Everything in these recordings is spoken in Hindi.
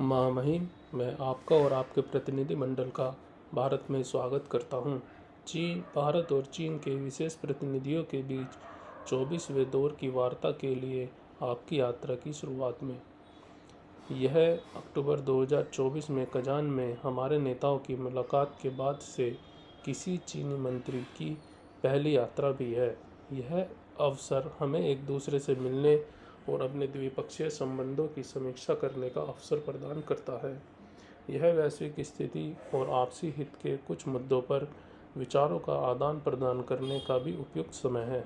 महामहिम, मैं आपका और आपके प्रतिनिधिमंडल का भारत में स्वागत करता हूं। भारत और चीन के विशेष प्रतिनिधियों के बीच 24वें दौर की वार्ता के लिए आपकी यात्रा की शुरुआत में। यह अक्टूबर 2024 में कजान में हमारे नेताओं की मुलाकात के बाद से किसी चीनी मंत्री की पहली यात्रा भी है। यह अवसर हमें एक दूसरे से मिलने और अपने द्विपक्षीय संबंधों की समीक्षा करने का अवसर प्रदान करता है। यह वैश्विक स्थिति और आपसी हित के कुछ मुद्दों पर विचारों का आदान प्रदान करने का भी उपयुक्त समय है।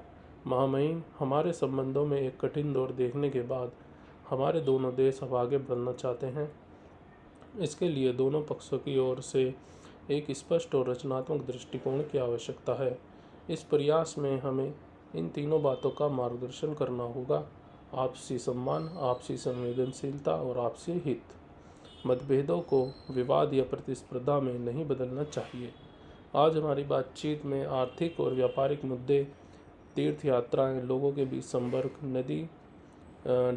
महामहिम, हमारे संबंधों में एक कठिन दौर देखने के बाद हमारे दोनों देश अब आगे बढ़ना चाहते हैं। इसके लिए दोनों पक्षों की ओर से एक स्पष्ट और रचनात्मक दृष्टिकोण की आवश्यकता है। इस प्रयास में हमें इन तीनों बातों का मार्गदर्शन करना होगा: आपसी सम्मान, आपसी संवेदनशीलता और आपसी हित। मतभेदों को विवाद या प्रतिस्पर्धा में नहीं बदलना चाहिए। आज हमारी बातचीत में आर्थिक और व्यापारिक मुद्दे, तीर्थ यात्राएं, लोगों के बीच संपर्क, नदी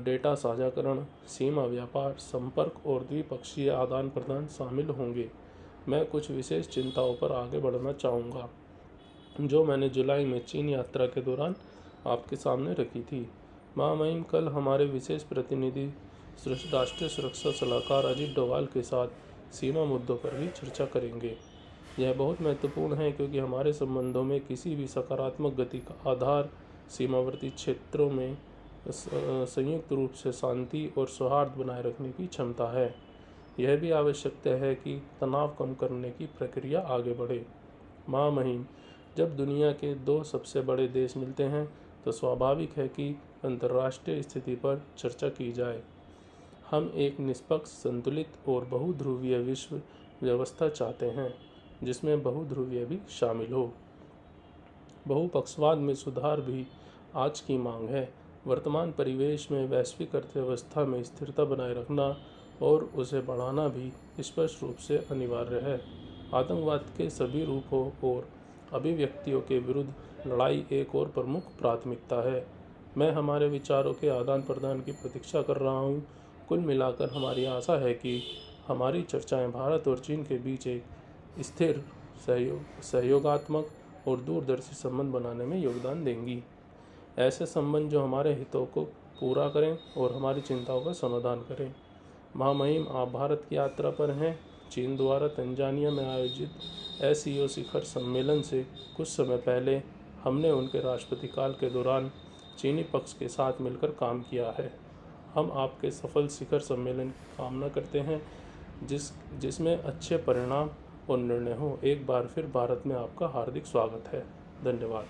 डेटा साझाकरण, सीमा व्यापार, संपर्क और द्विपक्षीय आदान प्रदान शामिल होंगे। मैं कुछ विशेष चिंताओं पर आगे बढ़ना चाहूँगा जो मैंने जुलाई में चीन यात्रा के दौरान आपके सामने रखी थी। महामहिम, कल हमारे विशेष प्रतिनिधि राष्ट्रीय सुरक्षा सलाहकार अजीत डोभाल के साथ सीमा मुद्दों पर भी चर्चा करेंगे। यह बहुत महत्वपूर्ण है क्योंकि हमारे संबंधों में किसी भी सकारात्मक गति का आधार सीमावर्ती क्षेत्रों में संयुक्त रूप से शांति और सौहार्द बनाए रखने की क्षमता है। यह भी आवश्यकता है कि तनाव कम करने की प्रक्रिया आगे बढ़े। महामहिम, जब दुनिया के दो सबसे बड़े देश मिलते हैं तो स्वाभाविक है कि अंतर्राष्ट्रीय स्थिति पर चर्चा की जाए। हम एक निष्पक्ष, संतुलित और बहुध्रुवीय विश्व व्यवस्था चाहते हैं जिसमें बहुध्रुवीय भी शामिल हो। बहुपक्षवाद में सुधार भी आज की मांग है। वर्तमान परिवेश में वैश्विक अर्थव्यवस्था में स्थिरता बनाए रखना और उसे बढ़ाना भी स्पष्ट रूप से अनिवार्य है। आतंकवाद के सभी रूपों और अभिव्यक्तियों के विरुद्ध लड़ाई एक और प्रमुख प्राथमिकता है। मैं हमारे विचारों के आदान प्रदान की प्रतीक्षा कर रहा हूँ। कुल मिलाकर हमारी आशा है कि हमारी चर्चाएं भारत और चीन के बीच एक स्थिर, सहयोगात्मक और दूरदर्शी संबंध बनाने में योगदान देंगी। ऐसे संबंध जो हमारे हितों को पूरा करें और हमारी चिंताओं का समाधान करें। महामहिम, आप भारत की यात्रा पर हैं। चीन द्वारा तंजानिया में आयोजित एससीओ शिखर सम्मेलन से कुछ समय पहले हमने उनके राष्ट्रपति काल के दौरान चीनी पक्ष के साथ मिलकर काम किया है। हम आपके सफल शिखर सम्मेलन की कामना करते हैं जिसमें अच्छे परिणाम और निर्णय हो। एक बार फिर भारत में आपका हार्दिक स्वागत है। धन्यवाद।